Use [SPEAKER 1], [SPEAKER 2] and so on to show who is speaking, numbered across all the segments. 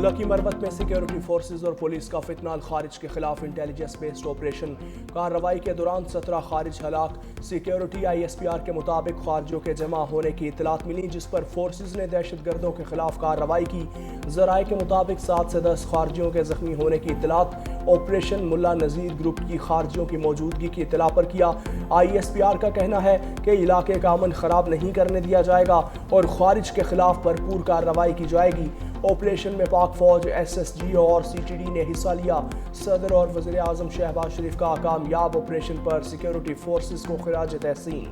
[SPEAKER 1] Lucky Marwat में security forces और police का फितनाल खारिज के खिलाफ इंटेलिजेंस बेस्ड ऑपरेशन कार्रवाई के दौरान 17 खारिज हलाक। सिक्योरिटी ISPR के मुताबिक खारजियों के जमा होने की इतलात मिली, जिस पर फोर्सेज ने दहशत गर्दों के खिलाफ कार्रवाई की। जराए के मुताबिक 7 से 10 खारजियों के जख्मी होने की इतलात ऑपरेशन मुल्ला नज़ीर ग्रुप की खारजियों की मौजूदगी की इतला पर किया। ISPR का कहना है कि इलाके का अमन खराब नहीं करने दिया जाएगा और खारिज के खिलाफ भरपूर कार्रवाई की जाएगी। ऑपरेशन में पाक फौज, SSG और CTD ने हिस्सा लिया। सदर और वज़ीर आज़म शहबाज शरीफ का कामयाब ऑपरेशन पर सिक्योरिटी फोर्सेस को खिराज तहसीन।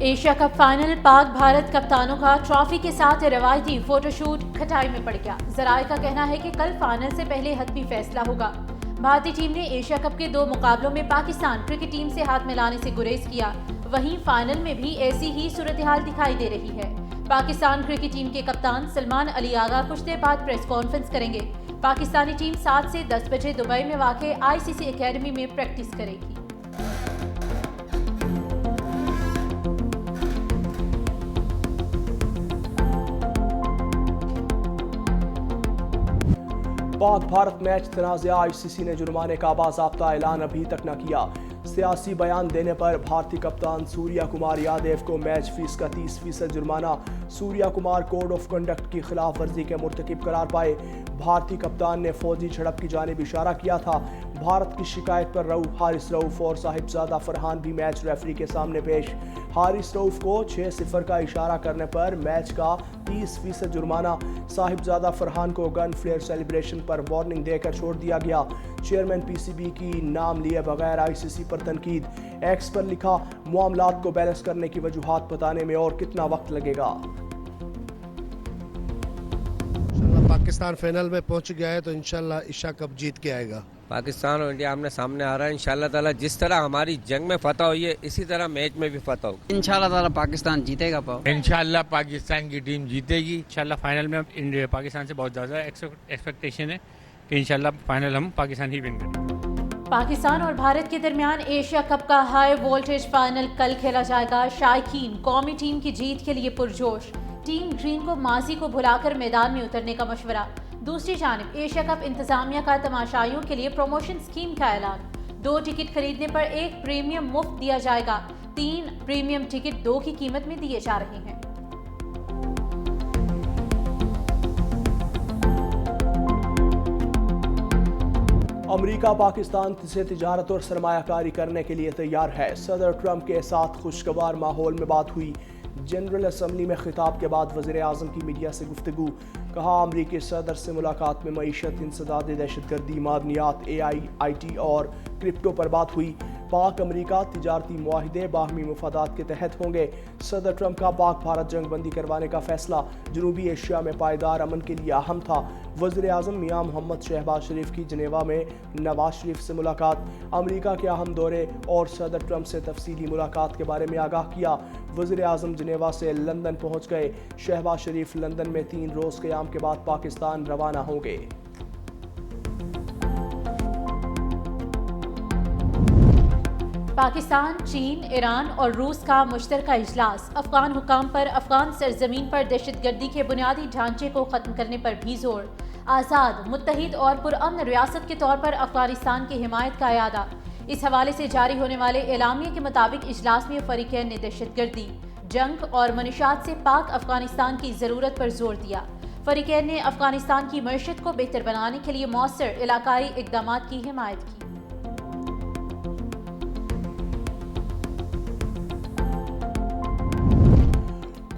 [SPEAKER 2] Asia cup final Pak Bharat कप्तानों का ट्रॉफी के साथ रवायती फोटोशूट खटाई में पड़ गया। जराए का कहना है कि कल फाइनल से पहले हतमी फैसला होगा। भारतीय टीम ने एशिया कप के 2 मुकाबलों में पाकिस्तान क्रिकेट टीम से हाथ मिलाने से गुरेज किया। वहीं फाइनल में भी ऐसी ही सूरत-ए-हाल दिखाई दे रही है। पाकिस्तान क्रिकेट टीम के कप्तान सलमान अली आगा कुछ देर बाद प्रेस कॉन्फ्रेंस करेंगे। पाकिस्तानी टीम 7 से 10 बजे दुबई में वाक़े ICC एकेडमी में प्रैक्टिस करेगी।
[SPEAKER 1] पाक भारत मैच तनाज़ा, ICC ने जुर्माने का बाज़ाब्ता ऐलान अभी तक न किया। सियासी बयान देने पर भारतीय कप्तान सूर्या कुमार यादव को मैच फीस का 30% जुर्माना। Surya Kumar code of conduct की खिलाफ वर्जी के मुर्तकिब करार पाए। भारतीय कप्तान ने फौजी झड़प की जानिब इशारा किया था। भारत की शिकायत पर हारिस रऊफ और साहिबजादा फरहान भी मैच रेफरी के सामने पेश। हारिस रऊफ को 6-0 का इशारा करने पर मैच का 30% जुर्माना। साहिबजादा फरहान को गन फ्लेयर सेलिब्रेशन पर वार्निंग देकर छोड़ दिया गया। चेयरमैन PCB की नाम लिए बगैर ICC पर तनकीद। एक्स पर लिखा, मामलात को बैलेंस करने की वजूहात बताने में और कितना वक्त लगेगा।
[SPEAKER 3] पाकिस्तान फाइनल में पहुंच गया है तो इंशाल्लाह एशिया कप जीत के आएगा।
[SPEAKER 4] पाकिस्तान और इंडिया आमने सामने आ रहा है। इंशाल्लाह ताला जिस तरह हमारी जंग में फतह हुई है इसी तरह मैच में भी फतह होगी।
[SPEAKER 5] इंशाल्लाह ताला पाकिस्तान जीतेगा।
[SPEAKER 6] इंशाल्लाह पाकिस्तान की टीम जीतेगी। इंशाल्लाह फाइनल में इंडिया पाकिस्तान से बहुत ज़्यादा एक्सपेक्टेशन है कि इंशाल्लाह फाइनल हम पाकिस्तान ही विन करेंगे।
[SPEAKER 2] पाकिस्तान और भारत के दरमियान एशिया कप का हाई वोल्टेज फाइनल कल खेला जाएगा। शायकीन कौमी टीम की जीत के लिए पुरजोश। टीम ग्रीन को माजी को भुलाकर मैदान में उतरने का मशवरा। दूसरी जानिब एशिया कप इंतजामिया का तमाशाइयों के लिए प्रमोशन स्कीम का ऐलान। 2 टिकट खरीदने पर 1 प्रीमियम मुफ्त दिया जाएगा। 3 प्रीमियम टिकट 2 की कीमत में दिए जा रहे हैं।
[SPEAKER 1] अमेरिका पाकिस्तान से तिजारत और सरमायाकारी करने के लिए तैयार है। सदर ट्रंप के साथ खुशगवार माहौल में बात हुई। जनरल असम्बली में खिताब के बाद वज़ीर आज़म की मीडिया से गुफ्तगू। कहा, अमरीकी सदर से मुलाकात में मईशत, इंसदाद दहशतगर्दी, मादनियात, AI, IT और क्रिप्टो पर बात हुई। पाक अमरीका तिजारती मुआहिदे बाहमी मुफादात के तहत होंगे। सदर ट्रंप का पाक भारत जंग बंदी करवाने का फैसला जनूबी एशिया में पायदार अमन के लिए अहम था। वज़ीर आज़म मियां मोहम्मद शहबाज शरीफ की जनेवा में नवाज शरीफ से मुलाकात। अमरीका के अहम दौरे और सदर ट्रंप से तफसीली मुलाकात के बारे में आगाह किया। वज़ीर आज़म जनेवा से लंदन पहुँच गए। शहबाज शरीफ लंदन में 3 रोज़ क़याम के बाद पाकिस्तान रवाना होंगे।
[SPEAKER 2] पाकिस्तान, चीन, ईरान और रूस का मुश्तरका इजलास। अफगान हुकाम पर अफगान सरजमीन पर दहशतगर्दी के बुनियादी ढांचे को ख़त्म करने पर भी जोर। आज़ाद, मुत्तहिद और पुरअमन रियासत के तौर पर अफगानिस्तान की हिमायत का इरादा। इस हवाले से जारी होने वाले एलामिया के मुताबिक इजलास में फरीकैन ने दहशतगर्दी, जंग और मनुशियात से पाक अफगानिस्तान की ज़रूरत पर जोर दिया। फरीकैन ने अफगानिस्तान की मईशत को बेहतर बनाने के लिए मौसर इलाकाई इक़दामात की हिमायत की।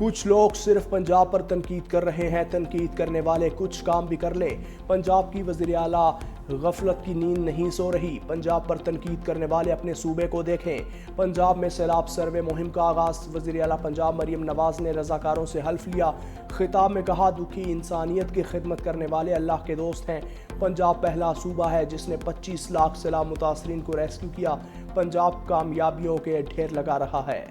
[SPEAKER 1] कुछ लोग सिर्फ पंजाब पर तनकीद कर रहे हैं। तनकीद करने वाले कुछ काम भी कर लें। पंजाब की वज़ीर आला गफलत की नींद नहीं सो रही। पंजाब पर तनकीद करने वाले अपने सूबे को देखें। पंजाब में सैलाब सर्वे मुहिम का आगाज़। वज़ीर आला पंजाब मरियम नवाज ने रज़ाकारों से हल्फ लिया। खिताब में कहा, दुखी इंसानियत की खिदमत करने वाले अल्लाह के दोस्त हैं। पंजाब पहला सूबा है जिसने 25 लाख सैलाब मुतासरीन को रेस्क्यू किया। पंजाब कामयाबियों के ढेर लगा रहा है।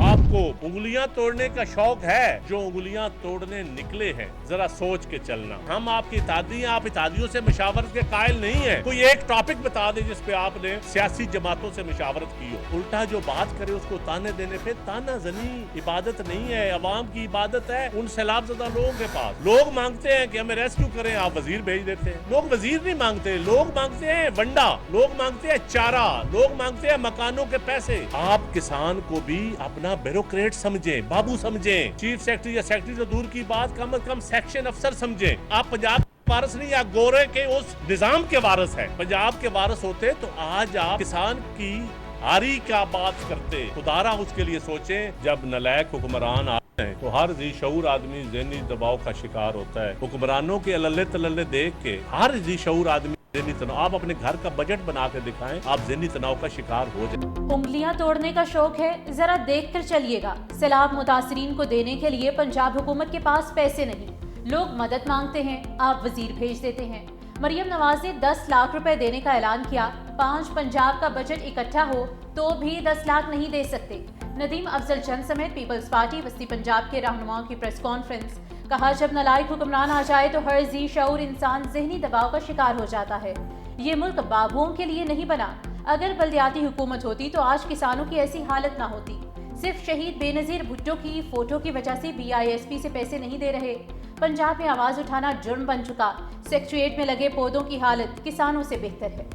[SPEAKER 6] आप
[SPEAKER 7] को उंगलियां तोड़ने का शौक है, जो उंगलियां तोड़ने निकले हैं, जरा सोच के चलना। हम आपकी इत्तेहादी हैं, आप इत्तेहादियों से मशावरत के कायल नहीं है। कोई एक टॉपिक बता दे जिस पे आपने सियासी जमातों से मशावरत की हो। उल्टा जो बात करे उसको ताने देने पे ताना जनी इबादत नहीं है, अवाम की इबादत है उन सैलाबज़दा लोगों के पास। लोग मांगते हैं कि हमें रेस्क्यू करें, आप वजीर भेज देते हैं। लोग वजीर नहीं मांगते, लोग मांगते हैं वंडा, लोग मांगते हैं चारा, लोग मांगते हैं मकानों के पैसे। आप किसान को भी अपना ब्यूरोक्रेट समझें, बाबू समझें, चीफ सेक्रेटरी या सेक्रेटरी तो दूर की बात, कम से कम सेक्शन अफसर समझें। आप पंजाब वारस नहीं, या गोरे के उस निजाम के वारस है। पंजाब के वारस होते तो आज आप किसान की हारी क्या बात करते। खुदारा उसके लिए सोचें, जब नलायक हुक्मरान आते हैं तो हर जी शऊर आदमी ज़हनी दबाव का शिकार होता है। हुक्मरानों के अल्ले तल्ले देख के हर जी शऊर आदमी ज़हनी तनाव, आप अपने घर का बजट बना के दिखाएं, आप ज़हनी तनाव का शिकार हो जाए।
[SPEAKER 2] उंगलियां तोड़ने का शौक है, जरा देख कर चलिएगा। सैलाब मुतासरीन को देने के लिए पंजाब हुकूमत के पास पैसे नहीं, लोग मदद मांगते हैं, आप वजीर भेज देते हैं। मरियम नवाज ने 10 लाख रुपए देने का ऐलान किया, 5 पंजाब का बजट इकट्ठा हो तो भी 10 लाख नहीं दे सकते। नदीम अफजल चंद समेत पीपल्स पार्टी वस्ती पंजाब के रहनुमाओं की प्रेस कॉन्फ्रेंस। कहा, जब नलायक हुक्मरान आ जाए तो हर जी शऊर इंसान ज़हनी दबाव का शिकार हो जाता है। ये मुल्क बाबुओं के लिए नहीं बना। अगर बल्दियाती हुकूमत होती तो आज किसानों की ऐसी हालत ना होती। सिर्फ शहीद बेनज़ीर भुट्टो की फोटो की वजह से BISP से पैसे नहीं दे रहे। पंजाब में आवाज उठाना जुर्म बन चुका। सेक्रेटेरिएट में लगे पौधों की हालत किसानों से बेहतर है।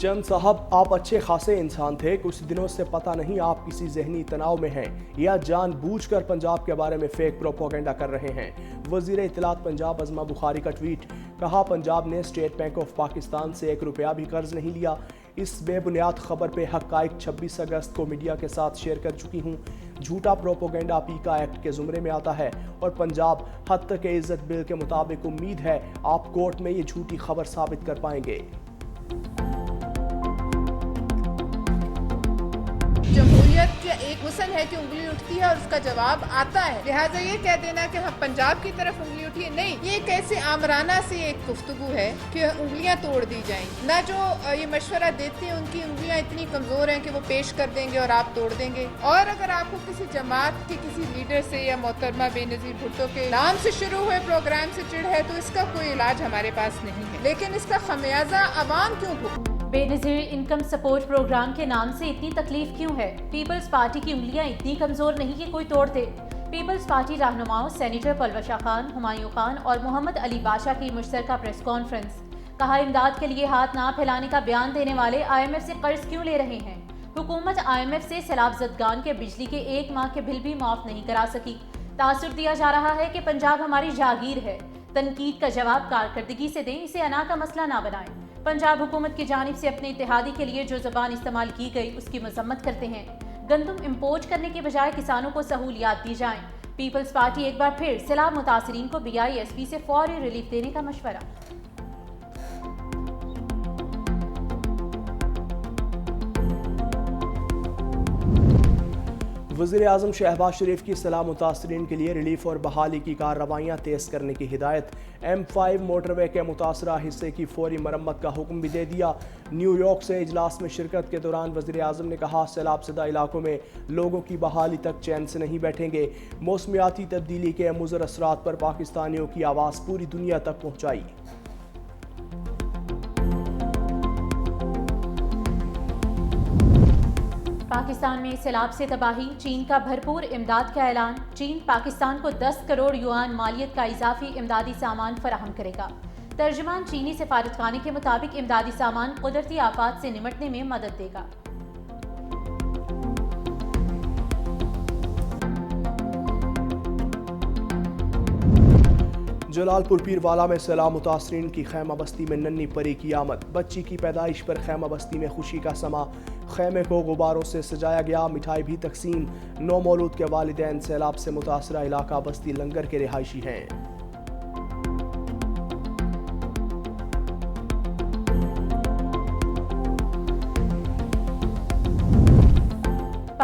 [SPEAKER 1] चंद साहब, आप अच्छे खासे इंसान थे, कुछ दिनों से पता नहीं आप किसी जहनी तनाव में हैं या जानबूझकर पंजाब के बारे में फेक प्रोपोगेंडा कर रहे हैं। वजीर इत्तलात पंजाब अज़मा बुखारी का ट्वीट। कहा, पंजाब ने स्टेट बैंक ऑफ पाकिस्तान से 1 रुपया भी कर्ज नहीं लिया। इस बेबुनियाद खबर पे हक़ाइक़ 26 अगस्त को मीडिया के साथ शेयर कर चुकी हूँ। झूठा प्रोपोगेंडा पीका एक्ट के ज़ुमरे में आता है और पंजाब हद तक इज़्ज़त बिल के मुताबिक उम्मीद है आप कोर्ट में ये झूठी खबर साबित कर पाएंगे।
[SPEAKER 8] जमहूरियत का एक हुस्न है कि उंगली उठती है और उसका जवाब आता है। लिहाजा ये कह देना कि हम पंजाब की तरफ उंगली उठी, नहीं, ये कैसे आमराना से एक गुफ्तगू है कि उंगलियां तोड़ दी जाएं। ना जो ये मशवरा देते हैं उनकी उंगलियां इतनी कमजोर हैं कि वो पेश कर देंगे और आप तोड़ देंगे। और अगर आपको किसी जमात के किसी लीडर से या मोहतरमा बेनज़ीर भुट्टो के नाम से शुरू हुए प्रोग्राम से चिढ़ है तो इसका कोई इलाज हमारे पास नहीं है, लेकिन इसका खमियाजा अवाम क्यों भुगते।
[SPEAKER 2] बेनज़ीर इनकम सपोर्ट प्रोग्राम के नाम से इतनी तकलीफ क्यों है? पीपल्स पार्टी की उंगलियां इतनी कमजोर नहीं कि कोई तोड़ दे। पीपल्स पार्टी रहनुमाओं सेनेटर पलवशा खान, हुमायूं खान और मोहम्मद अली बाशा की मुश्तरका प्रेस कॉन्फ्रेंस। कहा, इमदाद के लिए हाथ ना फैलाने का बयान देने वाले IMF से कर्ज क्यों ले रहे हैं? हुकूमत IMF से सैलाब-ज़दगान के बिजली के 1 माह के बिल भी माफ नहीं करा सकी। तासुर दिया जा रहा है कि पंजाब हमारी जागीर है। तनकीद का जवाब कारकर्दगी से दें, इसे अना का मसला ना बनाएं। पंजाब हुकूमत की जानिब से अपने इत्तेहादी के लिए जो ज़बान इस्तेमाल की गई उसकी मजम्मत करते हैं। गंदम इम्पोर्ट करने के बजाय किसानों को सहूलियात दी जाएं। पीपल्स पार्टी एक बार फिर सैलाब मुतासरीन को BISP से फौरी रिलीफ देने का मशवरा।
[SPEAKER 1] वज़ीर-ए-आज़म शहबाज शरीफ की सलाह मुतासरीन के लिए रिलीफ और बहाली की कार्रवाइयाँ तेज़ करने की हिदायत। M5 मोटरवे के मुतासरा हिस्से की फौरी मरम्मत का हुक्म भी दे दिया। न्यूयॉर्क से इजलास में शिरकत के दौरान वज़ीर-ए-आज़म ने कहा, सैलाब ज़दा इलाकों में लोगों की बहाली तक चैन से नहीं बैठेंगे। मौसमियाती तब्दीली के मुज़र असरात पर पाकिस्तानियों की आवाज़ पूरी दुनिया तक पहुँचाई।
[SPEAKER 2] पाकिस्तान में सैलाब से तबाही, चीन का भरपूर इमदाद का ऐलान। चीन पाकिस्तान को 10 करोड़ युआन मालियत का इजाफी इमदादी सामान फराहम करेगा। तर्जुमान चीनी सफारतखाने के मुताबिक इमदादी सामान कुदरती आफात से निमटने में मदद देगा।
[SPEAKER 1] जलालपुर पीरवाला में सैलाब मुतासरीन की खैमा बस्ती में नन्ही परी की आमद। बच्ची की पैदाइश पर खैमा बस्ती में खुशी का समा। खैमे को गुब्बारों से सजाया गया, मिठाई भी तकसीम। नौ मौलूद के वालिदैन सैलाब से मुतासरा इलाका बस्ती लंगर के रिहायशी हैं।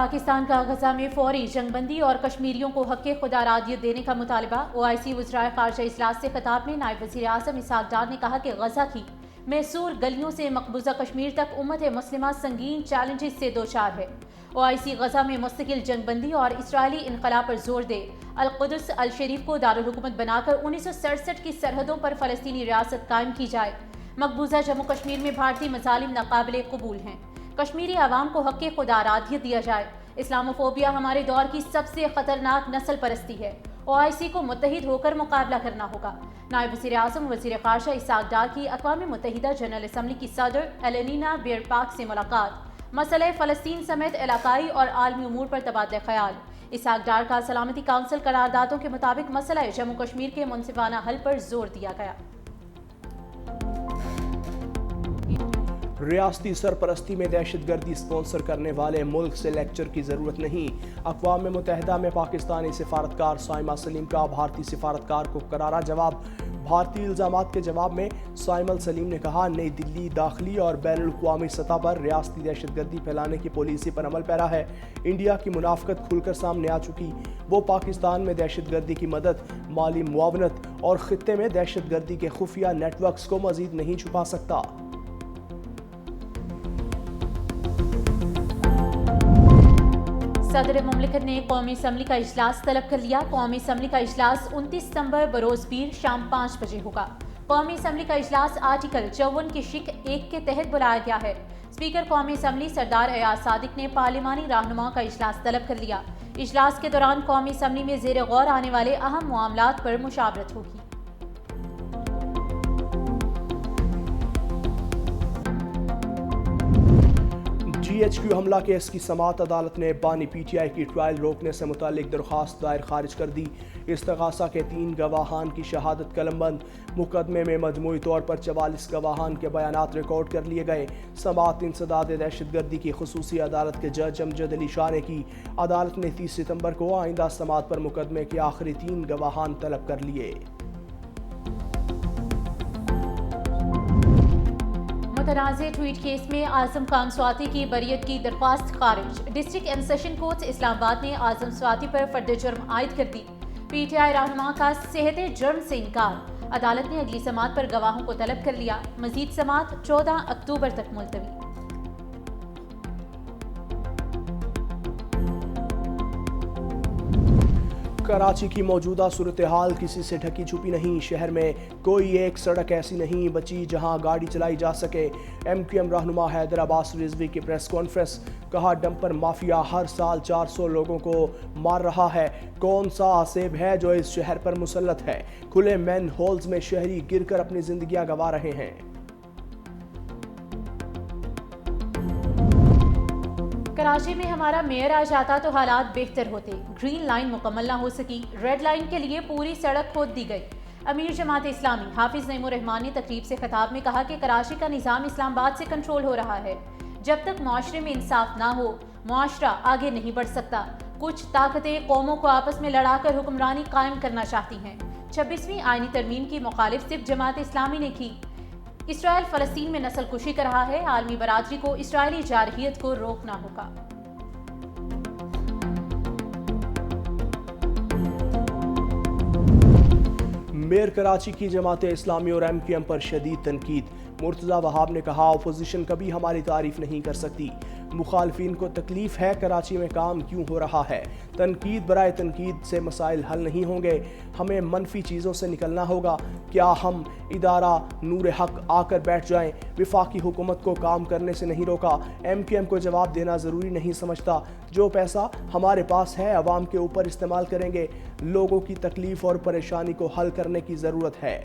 [SPEAKER 2] پاکستان کا غزہ میں فوری جنگ بندی اور کشمیریوں کو حق خود ارادیت دینے کا مطالبہ۔ OIC وزرائے خارجہ اجلاس سے خطاب میں نائب وزیر اعظم اسحاق ڈار نے کہا کہ غزہ کی محصور گلیوں سے مقبوضہ کشمیر تک امت مسلمہ سنگین چیلنجز سے دوچار ہے۔ OIC غزہ میں مستقل جنگ بندی اور اسرائیلی انخلا پر زور دے، القدس الشریف کو دارالحکومت بنا کر 1967 کی سرحدوں پر فلسطینی ریاست قائم کی جائے۔ مقبوضہ جموں کشمیر میں بھارتی مظالم ناقابل قبول ہیں، کشمیری عوام کو حق خود ارادیت دیا جائے۔ اسلاموفوبیا ہمارے دور کی سب سے خطرناک نسل پرستی ہے۔ OIC کو متحد ہو کر مقابلہ کرنا ہوگا۔ نائب وزیر اعظم وزیر خارجہ اسحاق ڈار کی اقوام متحدہ جنرل اسمبلی کی صدر ایلینا بیئرپاک سے ملاقات، مسئلہ فلسطین سمیت علاقائی اور عالمی امور پر تبادلہ خیال۔ اسحاق ڈار کا سلامتی کونسل قراردادوں کے مطابق مسئلہ جموں کشمیر کے منصفانہ حل پر زور دیا گیا۔
[SPEAKER 1] ریاستی سرپرستی میں دہشت گردی سپانسر کرنے والے ملک سے لیکچر کی ضرورت نہیں۔ اقوام متحدہ میں پاکستانی سفارتکار سائمہ سلیم کا بھارتی سفارتکار کو کرارا جواب۔ بھارتی الزامات کے جواب میں سائمہ سلیم نے کہا، نئی دلی داخلی اور بین الاقوامی سطح پر ریاستی دہشت گردی پھیلانے کی پالیسی پر عمل پیرا ہے۔ انڈیا کی منافقت کھل کر سامنے آ چکی، وہ پاکستان میں دہشت گردی کی مدد، مالی معاونت اور خطے میں دہشت گردی کے خفیہ نیٹ ورکس کو مزید نہیں چھپا سکتا۔
[SPEAKER 2] صدر مملکت نے قومی اسمبلی کا اجلاس طلب کر لیا۔ قومی اسمبلی کا اجلاس 29 ستمبر بروز پیر شام 5 بجے ہوگا۔ قومی اسمبلی کا اجلاس آرٹیکل 54 کی شق 1 کے تحت بلایا گیا ہے۔ اسپیکر قومی اسمبلی سردار ایاز صادق نے پارلیمانی رہنماؤں کا اجلاس طلب کر لیا۔ اجلاس کے دوران قومی اسمبلی میں زیر غور آنے والے اہم معاملات پر مشاورت ہوگی۔
[SPEAKER 1] GHQ حملہ کیس کی سماعت عدالت نے بانی PTI کی ٹرائل روکنے سے متعلق درخواست دائر خارج کر دی۔ استغاثہ کے 3 گواہان کی شہادت قلم بند۔ مقدمے میں مجموعی طور پر 44 گواہان کے بیانات ریکارڈ کر لیے گئے۔ سماعت انسداد دہشت گردی کی خصوصی عدالت کے جج امجد علی شاہ نے کی۔ عدالت نے 30 ستمبر کو آئندہ سماعت پر مقدمے کے آخری 3 گواہان طلب کر لیے۔
[SPEAKER 2] متنازع ٹویٹ کیس میں اعظم خان سواتی کی بریت کی درخواست خارج۔ ڈسٹرکٹ اینڈ سیشن کورٹ اسلام آباد نے اعظم سواتی پر فرد جرم عائد کر دی۔ PTI رہنما کا صحت جرم سے انکار۔ عدالت نے اگلی سماعت پر گواہوں کو طلب کر لیا۔ مزید سماعت 14 اکتوبر تک ملتوی۔
[SPEAKER 1] کراچی کی موجودہ صورتحال کسی سے ڈھکی چھپی نہیں۔ شہر میں کوئی ایک سڑک ایسی نہیں بچی جہاں گاڑی چلائی جا سکے۔ MQM رہنما حیدر عباس رضوی کی پریس کانفرنس، کہا ڈمپر مافیا ہر سال 400 لوگوں کو مار رہا ہے۔ کون سا آسیب ہے جو اس شہر پر مسلط ہے؟ کھلے مین ہولز میں شہری گر کر اپنی زندگیاں گنوا رہے ہیں۔
[SPEAKER 2] کراچی میں ہمارا میئر آ جاتا تو حالات بہتر ہوتے۔ گرین لائن مکمل نہ ہو سکی، ریڈ لائن کے لیے پوری سڑک کھود دی گئی۔ امیر جماعت اسلامی حافظ نعیم الرحمان نے تقریب سے خطاب میں کہا کہ کراچی کا نظام اسلام آباد سے کنٹرول ہو رہا ہے۔ جب تک معاشرے میں انصاف نہ ہو، معاشرہ آگے نہیں بڑھ سکتا۔ کچھ طاقتیں قوموں کو آپس میں لڑا کر حکمرانی قائم کرنا چاہتی ہیں۔ 26ویں آئینی ترمیم کی مخالف صرف جماعت اسلامی نے کی۔ اسرائیل فلسطین میں نسل کشی کر رہا ہے، عالمی برادری کو اسرائیلی جارحیت کو روکنا ہوگا۔
[SPEAKER 1] میئر کراچی کی جماعت اسلامی اور MQM پر شدید تنقید۔ مرتضی وہاب نے کہا، اپوزیشن کبھی ہماری تعریف نہیں کر سکتی۔ مخالفین کو تکلیف ہے کراچی میں کام کیوں ہو رہا ہے۔ تنقید برائے تنقید سے مسائل حل نہیں ہوں گے، ہمیں منفی چیزوں سے نکلنا ہوگا۔ کیا ہم ادارہ نور حق آ کر بیٹھ جائیں؟ وفاقی حکومت کو کام کرنے سے نہیں روکا۔ MQM کو جواب دینا ضروری نہیں سمجھتا۔ جو پیسہ ہمارے پاس ہے عوام کے اوپر استعمال کریں گے۔ لوگوں کی تکلیف اور پریشانی کو حل کرنے کی ضرورت ہے۔